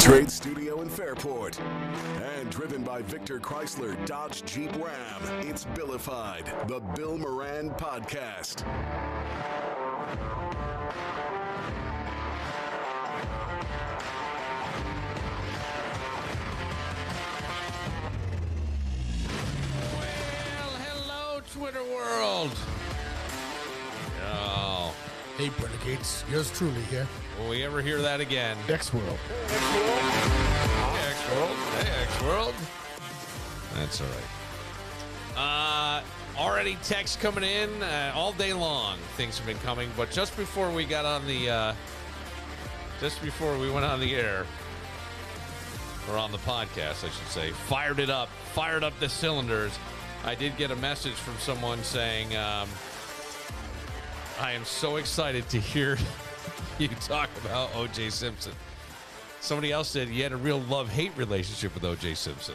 Trade Studio in Fairport. And driven by Victor Chrysler Dodge Jeep Ram, it's Billified, the Bill Moran Podcast. Well, hello, Twitter world. Oh. Hey, Renegades. Yours truly here. Will we ever hear that again? X-World. Hey, X-World. Hey, X-World. That's all right. Already texts coming in all day long. Things have been coming, but just before we got on the, just before we went on the air, or on the podcast, I should say, fired up the cylinders. I did get a message from someone saying, I am so excited to hear you talk about O.J. Simpson. Somebody else said you had a real love-hate relationship with O.J. Simpson.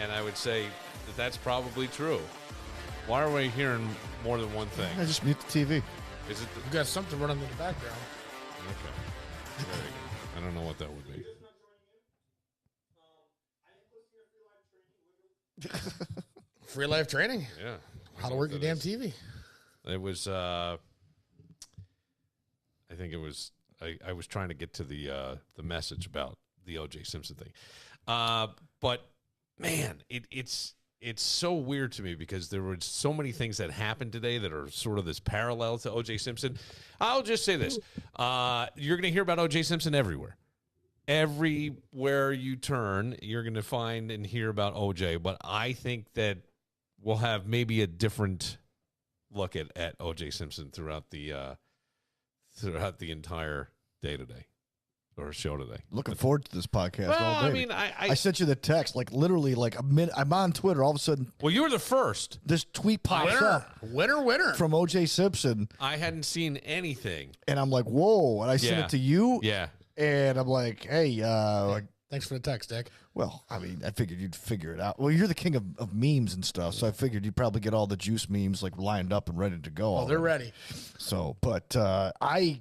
And I would say that that's probably true. Why are we hearing more than one thing? I just mute the TV. Is it You got something running in the background. Okay. There you go. I don't know what that would be. Free life training. Yeah. How to work your damn TV. It was, I think it was, I was trying to get to the message about the O.J. Simpson thing. But, man, it's so weird to me because there were so many things that happened today that are sort of this parallel to O.J. Simpson. I'll just say this. You're going to hear about O.J. Simpson everywhere. Everywhere you turn, you're going to find and hear about O.J., but I think that we'll have maybe a different look at O.J. Simpson throughout the entire day today or show today. Looking forward to this podcast Well, all day. I mean, I sent you the text, like literally like a minute. I'm on Twitter. All of a sudden, well, you were the first. this tweet pops up Winner. from O.J. Simpson, I hadn't seen anything. and I'm like, whoa! And I sent Yeah. it to you, Yeah. and I'm like, hey, Thanks for the text, Dick. well, I mean, I figured you'd figure it out. Well, you're the king of memes and stuff, so I figured you'd probably get all the juice memes like lined up and ready to go. Oh, they're ready. So, but I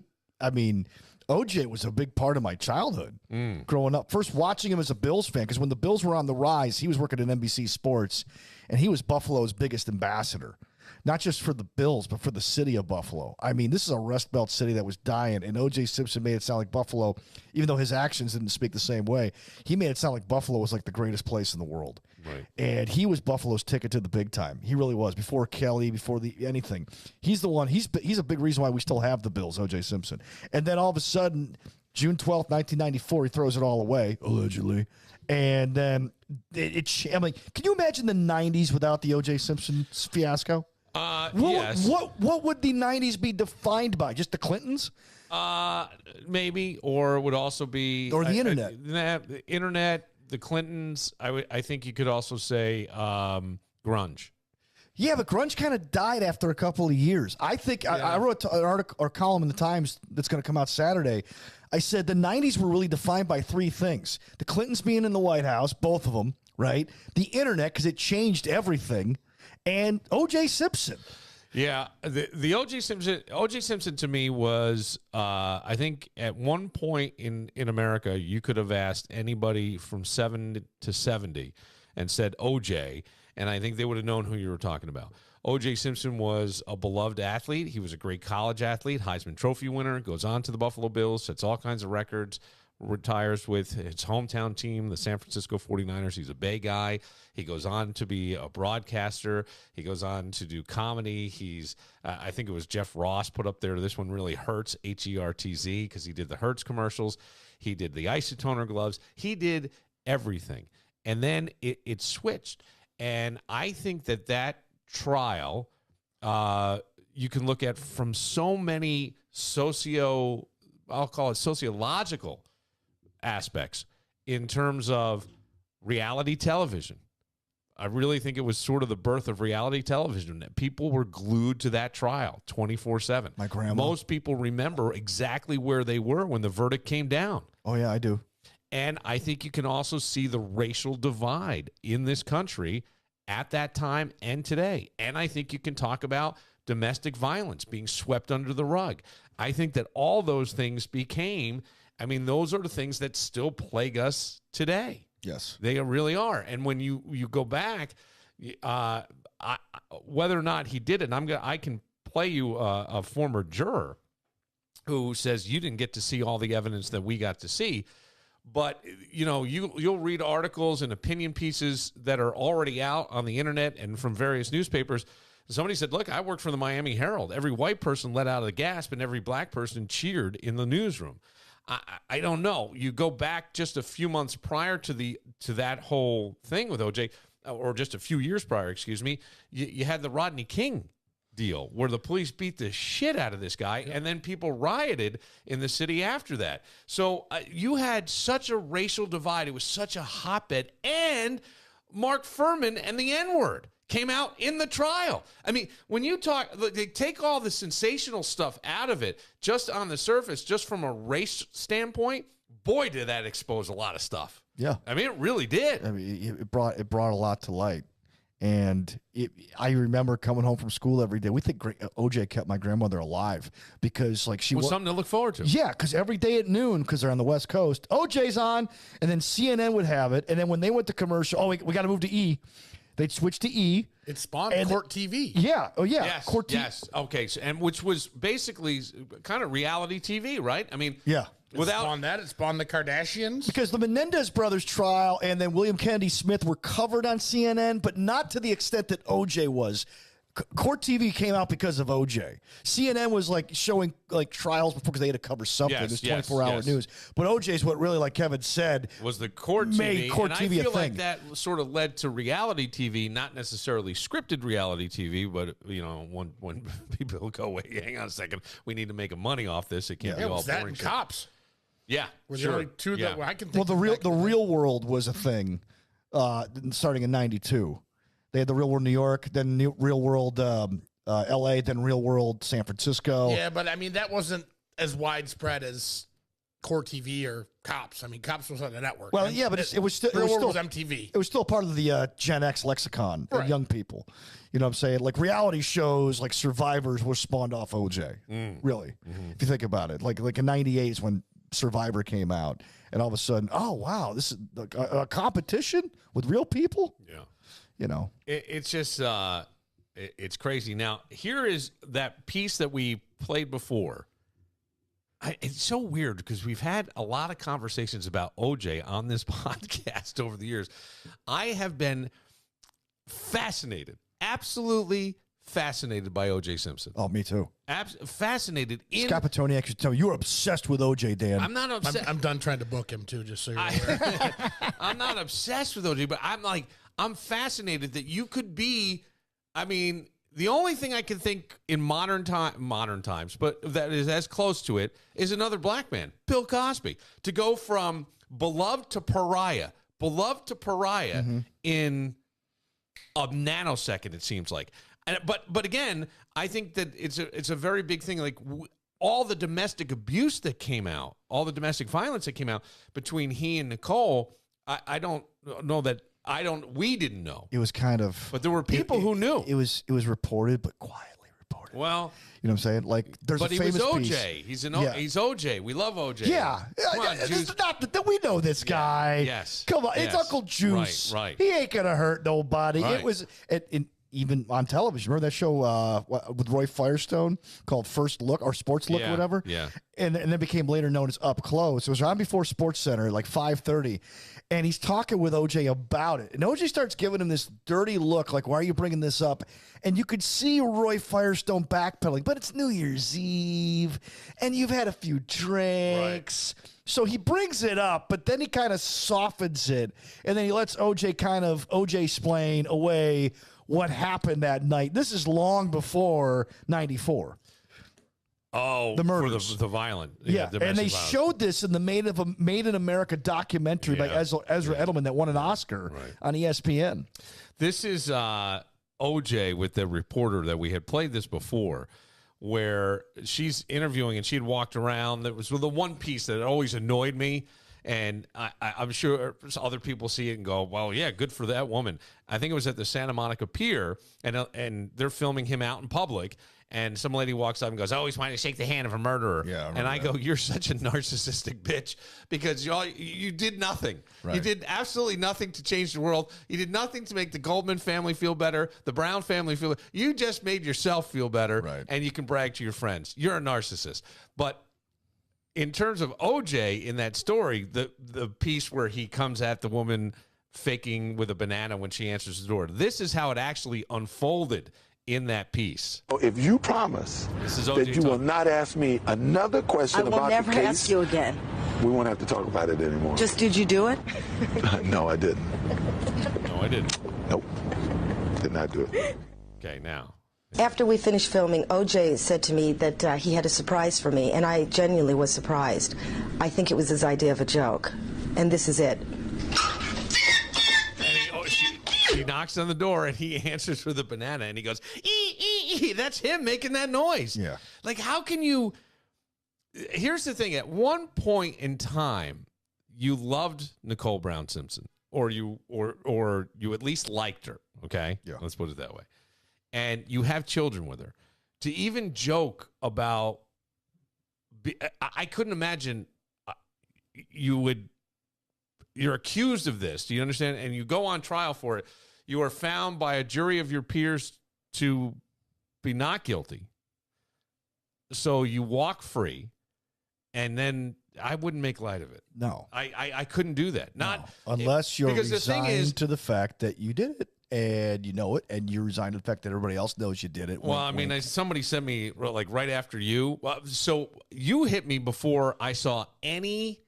mean, OJ was a big part of my childhood growing up. First, watching him as a Bills fan, because when the Bills were on the rise, he was working at NBC Sports, and he was Buffalo's biggest ambassador, not just for the Bills, but for the city of Buffalo. I mean, this is a Rust Belt city that was dying, and O.J. Simpson made it sound like Buffalo, even though his actions didn't speak the same way, he made it sound like Buffalo was like the greatest place in the world. Right. And he was Buffalo's ticket to the big time. He really was. Before Kelly, before anything. He's the one. He's a big reason why we still have the Bills, O.J. Simpson. And then all of a sudden, June 12th, 1994, he throws it all away, allegedly. And then I mean, can you imagine the 90s without the O.J. Simpson fiasco? Yes. What would the 90s be defined by? Just the Clintons? Maybe, or it would also be Or the internet. The internet, the Clintons. I think you could also say grunge. Yeah, but grunge kind of died after a couple of years. I think I wrote an article or column in the Times that's going to come out Saturday. I said the 90s were really defined by three things. The Clintons being in the White House, both of them, right? The internet, because it changed everything. And O.J. Simpson. Yeah, the O.J. Simpson to me was, I think at one point in America, you could have asked anybody from 7 to 70 and said O.J., and I think they would have known who you were talking about. O.J. Simpson was a beloved athlete. He was a great college athlete, Heisman Trophy winner, goes on to the Buffalo Bills, sets all kinds of records, retires with his hometown team, the San Francisco 49ers. He's a Bay guy. He goes on to be a broadcaster. He goes on to do comedy. He's, I think it was Jeff Ross put up there, this one really hurts, Hertz, because he did the Hertz commercials. He did the isotoner gloves. He did everything. And then it switched. And I think that trial, you can look at from so many I'll call it sociological aspects in terms of reality television. I really think it was sort of the birth of reality television. People were glued to that trial 24/7. My grandma. Most people remember exactly where they were when the verdict came down. Oh, yeah, I do. And I think you can also see the racial divide in this country at that time and today. And I think you can talk about domestic violence being swept under the rug. I think that all those things became I mean, those are the things that still plague us today. Yes. They really are. And when you go back, whether or not he did it, and I can play you a former juror who says you didn't get to see all the evidence that we got to see. But, you'll read articles and opinion pieces that are already out on the internet and from various newspapers. Somebody said, look, I worked for the Miami Herald. Every white person let out a gasp and every black person cheered in the newsroom. I don't know. You go back just a few months prior to that whole thing with OJ, or just a few years prior, excuse me, you had the Rodney King deal where the police beat the shit out of this guy, and then people rioted in the city after that. So you had such a racial divide. It was such a hotbed. And Mark Furman and the N-word came out in the trial. I mean, when you they take all the sensational stuff out of it, just on the surface, just from a race standpoint, boy, did that expose a lot of stuff. Yeah. I mean, it really did. I mean, it brought a lot to light. And I remember coming home from school every day. We think OJ kept my grandmother alive because, like, she was something to look forward to. Yeah, because every day at noon, because they're on the West Coast, OJ's on, and then CNN would have it. And then when they went to commercial, we got to move to E. They'd switch to E. It spawned Court TV. Yeah. Oh, yeah. Yes. Court TV. Yes. Okay. So, and which was basically kind of reality TV, right? I mean, yeah. It spawned the Kardashians. Because the Menendez brothers trial and then William Kennedy Smith were covered on CNN, but not to the extent that OJ was. Court TV came out because of OJ. CNN was like showing like trials before because they had to cover something. It was 24-hour news. But OJ's what really, like Kevin said, was the Court TV. Made Court TV I feel a thing. like that sort of led to reality TV, not necessarily scripted reality TV, but when people go, wait, hang on a second, we need to make money off this. It can't be all that boring and shit. Cops. Yeah, Were the only two that I can think. Well, the real world was a thing starting in '92. They had the Real World New York, then Real World L.A., then Real World San Francisco. Yeah, but I mean that wasn't as widespread as Core TV or Cops. I mean, Cops was on the network. Well, yeah, but it was still Real World was MTV. It was still part of the Gen X lexicon of young people. You know what I'm saying? Like reality shows, like Survivors, were spawned off OJ. Really, if you think about it, like in '98 is when Survivor came out, and all of a sudden, oh wow, this is a competition with real people. Yeah. You know, it's just it's crazy. Now, here is that piece that we played before. It's so weird because we've had a lot of conversations about OJ on this podcast over the years. I have been fascinated, absolutely fascinated by OJ Simpson. Oh, me too. Fascinated. Scott Petoni actually told me you're obsessed with OJ, Dan. I'm not obsessed. I'm done trying to book him too, just so you're aware. I'm not obsessed with OJ, but I'm fascinated that you could be. I mean, the only thing I can think in modern times, but that is as close to it, is another black man, Bill Cosby, to go from beloved to pariah in a nanosecond. It seems like, but again, I think that it's a very big thing. Like all the domestic abuse that came out, all the domestic violence that came out between he and Nicole. I don't know that. We didn't know. It was kind of, but there were people who knew. It was reported, but quietly reported. Well, you know what I'm saying? Like, there's a famous piece. But he was OJ. He's OJ. We love OJ. Yeah. Come on, it's not that we know this guy. Yes. Come on. Yes. It's Uncle Juice. Right. He ain't going to hurt nobody. Right. It was, even on television. Remember that show with Roy Firestone called First Look or Sports Look or whatever? Yeah. And then became later known as Up Close. It was on before Sports Center, like 5:30. And he's talking with OJ about it. And OJ starts giving him this dirty look, like, why are you bringing this up? And you could see Roy Firestone backpedaling, but it's New Year's Eve, and you've had a few drinks. Right. So he brings it up, but then he kind of softens it. And then he lets OJ explain away what happened that night. This is long before 94. Oh, the murders. For the violent. Yeah, and they showed this in the Made in America documentary by Ezra Edelman that won an Oscar on ESPN. This is OJ with the reporter that we had played this before, where she's interviewing and she had walked around. That was the one piece that always annoyed me. And I'm sure other people see it and go, well, yeah, good for that woman. I think it was at the Santa Monica Pier, and they're filming him out in public. And some lady walks up and goes, oh, he's wanting to shake the hand of a murderer. Yeah, and I go, you're such a narcissistic bitch because you did nothing. Right. You did absolutely nothing to change the world. You did nothing to make the Goldman family feel better, the Brown family feel better. You just made yourself feel better, right. And you can brag to your friends. You're a narcissist. But in terms of OJ in that story, the piece where he comes at the woman faking with a banana when she answers the door, this is how it actually unfolded in that piece. If you promise that you will not ask me another question about the case, I will never ask you again. We won't have to talk about it anymore. Just did you do it? No, I didn't. No, I didn't. Nope. Did not do it. Okay, now. After we finished filming, OJ said to me that he had a surprise for me, and I genuinely was surprised. I think it was his idea of a joke, and this is it. She knocks on the door, and he answers with a banana, and he goes, ee. That's him making that noise. Yeah. Like, how can you... Here's the thing. At one point in time, you loved Nicole Brown Simpson, or you at least liked her, okay? Yeah. Let's put it that way. And you have children with her. To even joke about... I couldn't imagine you're accused of this. Do you understand? And you go on trial for it. You are found by a jury of your peers to be not guilty. So you walk free, and then I wouldn't make light of it. No. I couldn't do that. Not unless you're because resigned the thing is, to the fact that you did it. And you know it, and you resign to the fact that everybody else knows you did it. Well, I mean, somebody sent me, like, right after you. So you hit me before I saw any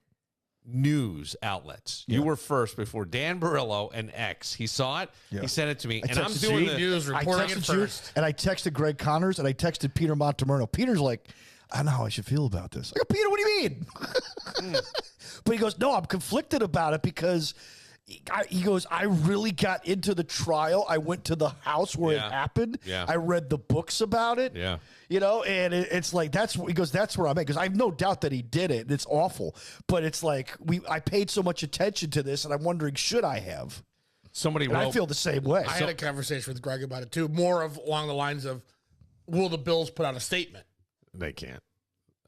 news outlets. Yeah. You were first before Dan Barillo and X. He saw it. Yeah. He sent it to me. And I'm doing the news reporting it first. And I texted Greg Connors, and I texted Peter Montemerno. Peter's like, I don't know how I should feel about this. I go, Peter, what do you mean? But he goes, no, I'm conflicted about it because... He goes, I really got into the trial. I went to the house where it happened. Yeah. I read the books about it. Yeah. You know, and it's like, he goes, that's where I'm at. Because I have no doubt that he did it. And it's awful. But it's like, I paid so much attention to this, and I'm wondering, should I have? Somebody wrote, I feel the same way. I had a conversation with Greg about it, too. More of along the lines of, will the Bills put out a statement? They can't.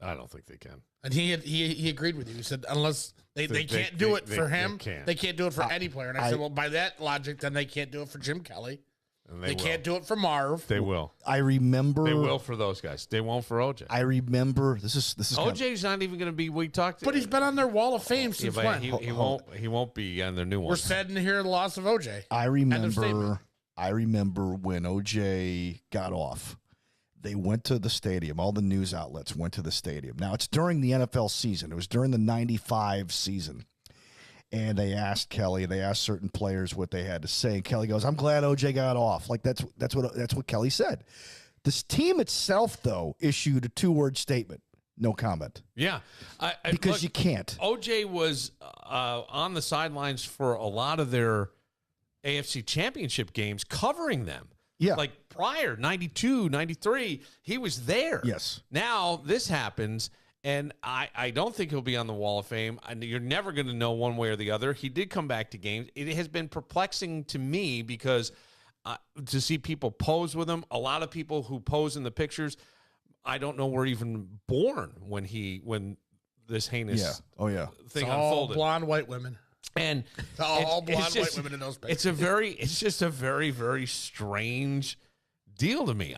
I don't think they can. And he agreed with you. He said, unless they can't do it for him, they can't do it for any player. And I said, well, by that logic, then they can't do it for Jim Kelly. And they can't do it for Marv. They will. I remember. They will for those guys. They won't for OJ. I remember. This is OJ's not even going to be. We talked. But he's been on their Wall of Fame since when? He won't be on their new one. We're sad to hear the loss of OJ. I remember when OJ got off. They went to the stadium. All the news outlets went to the stadium. Now, it's during the NFL season. It was during the 95 season. And they asked Kelly, they asked certain players what they had to say. And Kelly goes, I'm glad OJ got off. Like, that's what Kelly said. This team itself, though, issued a 2-word statement. No comment. Yeah. Because you can't. OJ was on the sidelines for a lot of their AFC championship games, covering them. Yeah. Like prior, 92, 93, he was there. Yes. Now this happens, and I don't think he'll be on the Wall of Fame. And you're never going to know one way or the other. He did come back to games. It has been perplexing to me because to see people pose with him, a lot of people who pose in the pictures, I don't know were even born when this heinous thing it's all unfolded. Blonde white women. And all blonde white women in those pictures. It's just a very, very strange deal to me.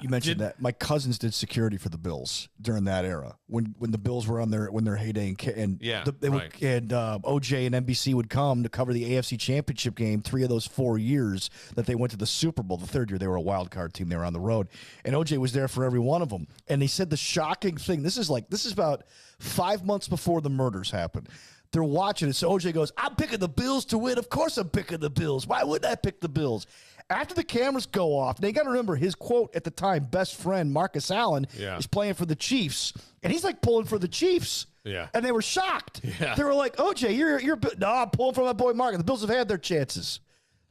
You mentioned that my cousins did security for the Bills during that era when the Bills were on their heyday, and OJ and NBC would come to cover the AFC Championship game 3 of those 4 years that they went to the Super Bowl. The third year they were a wild card team. They were on the road, and OJ was there for every one of them. And they said the shocking thing. This is about 5 months before the murders happened. They're watching it. So OJ goes, I'm picking the Bills to win. Of course I'm picking the Bills. Why wouldn't I pick the Bills? After the cameras go off, now you got to remember his quote at the time, best friend Marcus Allen is playing for the Chiefs. And he's like pulling for the Chiefs. Yeah. And they were shocked. Yeah. They were like, OJ, you're no, I'm pulling for my boy Marcus. The Bills have had their chances.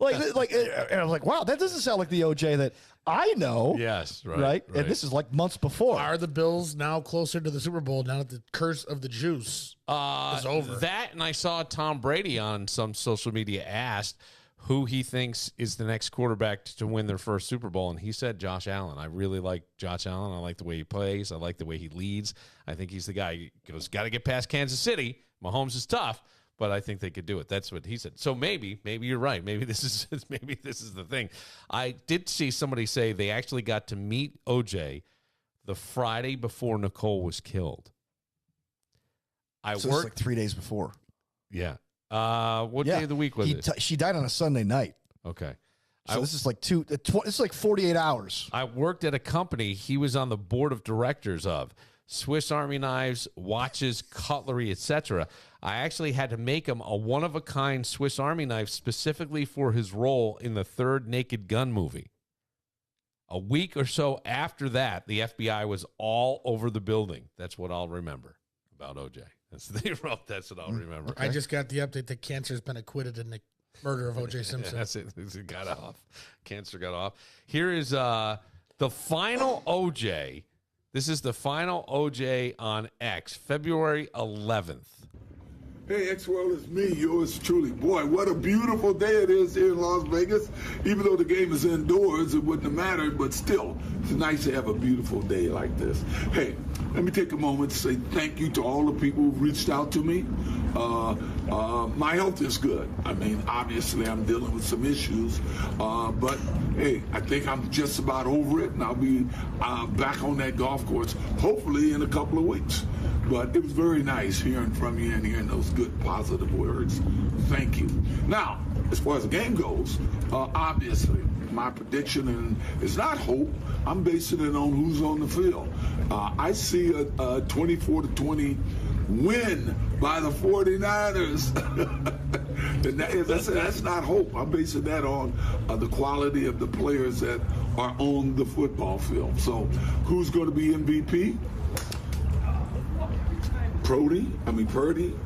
And I'm like, wow, that doesn't sound like the OJ that I know. Yes, right. And this is like months before. Are the Bills now closer to the Super Bowl now that the curse of the juice is over? That, and I saw Tom Brady on some social media asked who he thinks is the next quarterback to win their first Super Bowl, and he said Josh Allen. I really like Josh Allen. I like the way he plays. I like the way he leads. I think he's the guy. He goes, got to get past Kansas City. Mahomes is tough, but I think they could do it. That's what he said. So maybe you're right. Maybe this is the thing. I did see somebody say they actually got to meet OJ the Friday before Nicole was killed. So it's like 3 days before. Yeah. What day of the week was it? She died on a Sunday night. Okay. So this is like it's like 48 hours. I worked at a company he was on the board of directors of. Swiss Army knives, watches, cutlery, etc. I actually had to make him a one-of-a-kind Swiss Army knife specifically for his role in the third Naked Gun movie. A week or so after that, the FBI was all over the building. That's what I'll remember about OJ. That's what they wrote. That's what I'll remember. I just got the update that cancer has been acquitted in the murder of O.J. Simpson. That's it. It got off. Cancer got off. Here is the final OJ. This is the final OJ on X, February 11th. Hey, X-World, it's me, yours truly. Boy, what a beautiful day it is here in Las Vegas. Even though the game is indoors, it wouldn't have mattered, but still, it's nice to have a beautiful day like this. Hey, let me take a moment to say thank you to all the people who've reached out to me. My health is good. I mean, obviously, I'm dealing with some issues, but hey, I think I'm just about over it, and I'll be back on that golf course, hopefully in a couple of weeks. But it was very nice hearing from you and hearing those good, positive words. Thank you. Now, as far as the game goes, obviously, my prediction is not hope. I'm basing it on who's on the field. I see a 24-20 win by the 49ers. And that's not hope. I'm basing that on the quality of the players that are on the football field. So who's going to be MVP? Purdy.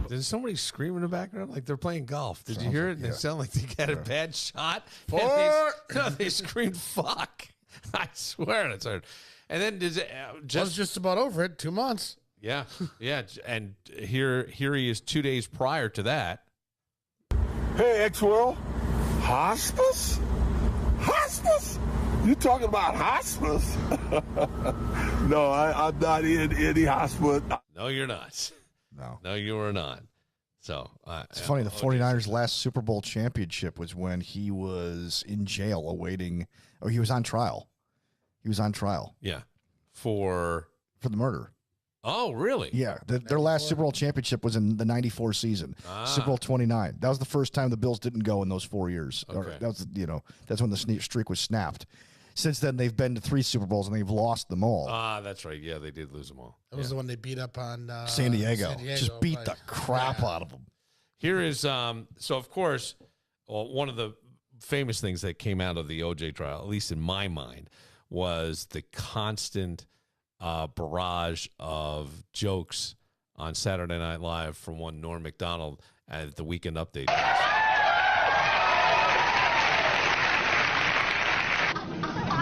There's somebody screaming in the background like they're playing golf. Did you hear it? They sound like they got a bad shot. They screamed, fuck. I swear it's hard. And then just about over it, 2 months. Yeah. And here he is 2 days prior to that. Hey, X-World. Hospice? You talking about hospice? No, I'm not in any hospice. No, you're not. No, you are not. So it's funny. The 49ers' last Super Bowl championship was when he was in jail awaiting, or he was on trial. Yeah, for the murder. Oh, really? Yeah. Their last Super Bowl championship was in the 94 season. Super Bowl 29. That was the first time the Bills didn't go in those 4 years. Okay. That was, that's when the streak was snapped. Since then, they've been to 3 Super Bowls, and they've lost them all. That's right. Yeah, they did lose them all. That was the one they beat up on San Diego. Just beat the crap out of them. Here is, so of course, one of the famous things that came out of the OJ trial, at least in my mind, was the constant barrage of jokes on Saturday Night Live from one Norm Macdonald at the Weekend Update.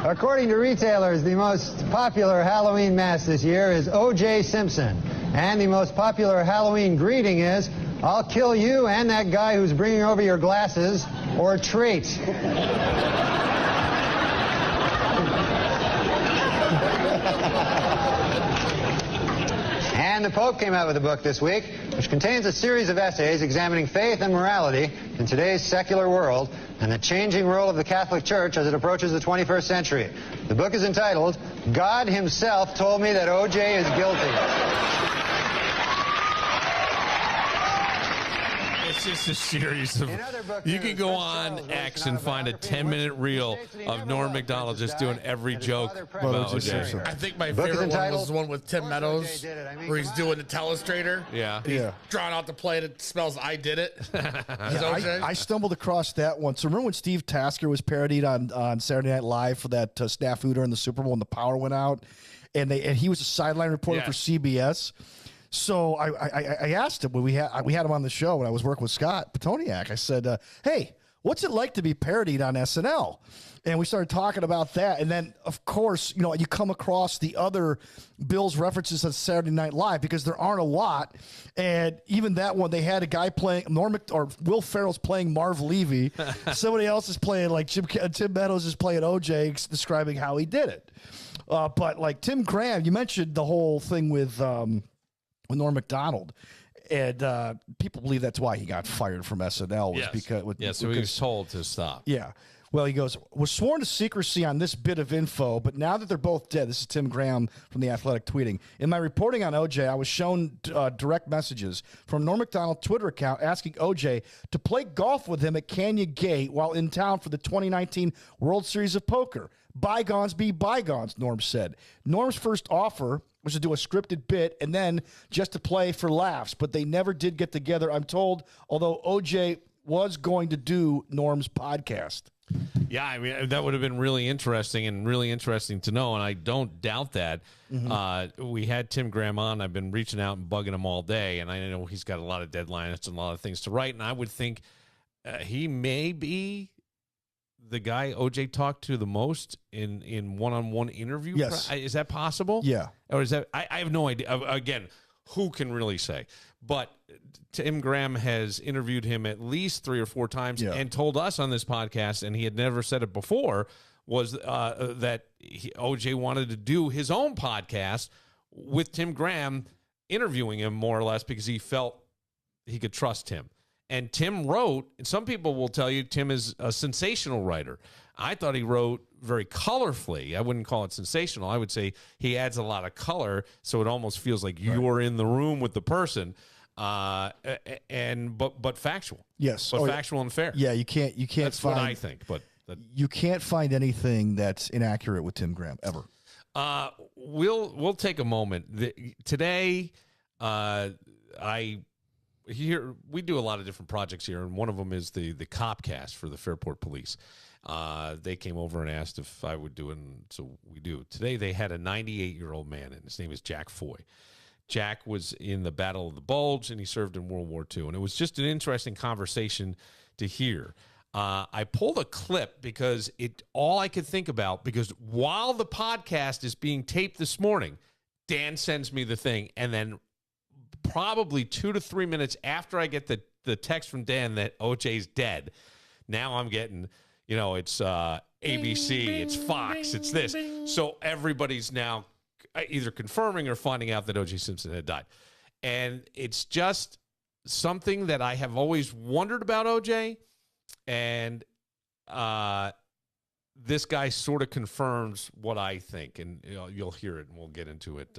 According to retailers, the most popular Halloween mask this year is O.J. Simpson. And the most popular Halloween greeting is, I'll kill you and that guy who's bringing over your glasses, or treat. And the Pope came out with a book this week, which contains a series of essays examining faith and morality in today's secular world and the changing role of the Catholic Church as it approaches the 21st century. The book is entitled, God Himself Told Me That O.J. is Guilty. It's just a series of. You can go on X and find a 10-minute reel of Norm Macdonald just doing every joke about OJ. I think my favorite one was the one with Tim Meadows, where he's doing the telestrator. Yeah. He's drawing out the play that spells "I did it." I stumbled across that one. So remember when Steve Tasker was parodied on Saturday Night Live for that snafu during the Super Bowl and the power went out, and he was a sideline reporter for CBS. So I asked him when we had him on the show when I was working with Scott Petoniak. I said, "Hey, what's it like to be parodied on SNL? And we started talking about that. And then, of course, you come across the other Bills references on Saturday Night Live because there aren't a lot. And even that one, they had a guy playing Will Ferrell's playing Marv Levy. Somebody else is playing, like Tim Meadows is playing OJ, describing how he did it. But like Tim Graham, you mentioned the whole thing with Norm Macdonald. And people believe that's why he got fired from SNL. So he was told to stop. Yeah. Well, he goes, was sworn to secrecy on this bit of info, but now that they're both dead, this is Tim Graham from The Athletic tweeting. In my reporting on OJ, I was shown direct messages from Norm Macdonald's Twitter account asking OJ to play golf with him at Canyon Gate while in town for the 2019 World Series of Poker. Bygones be bygones, Norm said. Norm's first offer was to do a scripted bit and then just to play for laughs, but they never did get together, I'm told, although OJ was going to do Norm's podcast. Yeah, I mean, that would have been really interesting to know, and I don't doubt that. Mm-hmm. We had Tim Graham on. I've been reaching out and bugging him all day, and I know he's got a lot of deadlines and a lot of things to write, and I would think he may be the guy OJ talked to the most in one-on-one interview. Yes. Is that possible? Yeah. Or is that – I have no idea. Again, who can really say? But Tim Graham has interviewed him at least 3 or 4 times and told us on this podcast, and he had never said it before, was that OJ wanted to do his own podcast with Tim Graham interviewing him more or less because he felt he could trust him. And Tim wrote, and some people will tell you Tim is a sensational writer. I thought he wrote very colorfully. I wouldn't call it sensational. I would say he adds a lot of color, so it almost feels like you're in the room with the person. But factual. Yes. But factual and fair. Yeah, you can't That's find what I think, but you can't find anything that's inaccurate with Tim Graham ever. We'll take a moment. Today we do a lot of different projects here, and one of them is the Copcast for the Fairport Police. They came over and asked if I would do it, and so we do. Today they had a 98-year-old man, and his name is Jack Foy. Jack was in the Battle of the Bulge, and he served in World War II, and it was just an interesting conversation to hear. I pulled a clip because all I could think about, because while the podcast is being taped this morning, Dan sends me the thing, and then probably 2 to 3 minutes after I get the text from Dan that OJ's dead, now I'm getting, it's ABC, it's Fox, it's this. So everybody's now either confirming or finding out that O.J. Simpson had died. And it's just something that I have always wondered about O.J., and this guy sort of confirms what I think, and you'll hear it, and we'll get into it.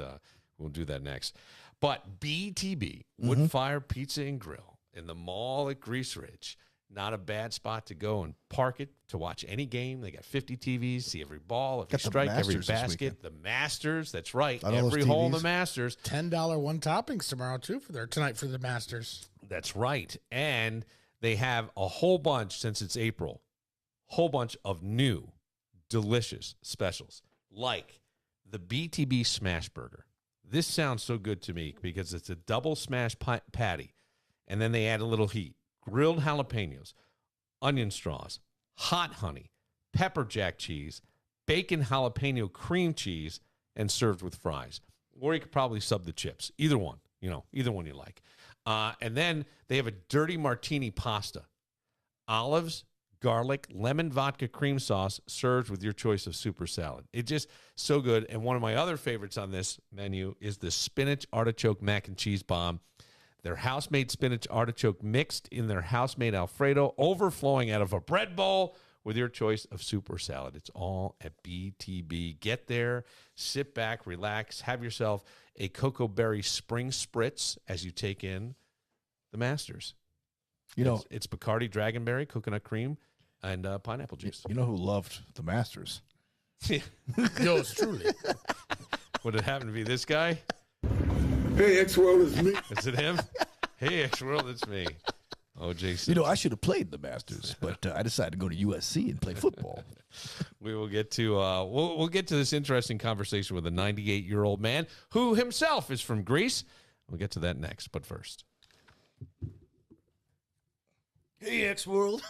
We'll do that next. But BTB, Wood Fire Pizza and Grill, in the mall at Grease Ridge, not a bad spot to go and park it to watch any game. They got 50 TVs, see every ball, every strike, every basket. The Masters, that's right. Every hole in the Masters. $10 one toppings tomorrow, too, tonight for the Masters. That's right. And they have a whole bunch, since it's April, whole bunch of new, delicious specials, like the BTB Smash Burger. This sounds so good to me because it's a double smash patty, and then they add a little heat. Grilled jalapenos, onion straws, hot honey, pepper jack cheese, bacon jalapeno cream cheese, and served with fries. Or you could probably sub the chips. Either one, either one you like. And then they have a dirty martini pasta. Olives, garlic, lemon vodka cream sauce, served with your choice of super salad. It's just so good. And one of my other favorites on this menu is the spinach artichoke mac and cheese bomb. Their house-made spinach artichoke mixed in their house-made Alfredo, overflowing out of a bread bowl with your choice of soup or salad. It's all at BTB. Get there, sit back, relax, have yourself a cocoa berry spring spritz as you take in the Masters. It's Bacardi Dragonberry, coconut cream, and pineapple juice. You know who loved the Masters? Yours truly. Would it happen to be this guy? Hey, X-World, it's me. Is it him? Hey, X-World, it's me. O.J. Simpson. I should have played the Masters, but I decided to go to USC and play football. We will get to we'll get to this interesting conversation with a 98-year-old man who himself is from Greece. We'll get to that next, but first. Hey, X-World.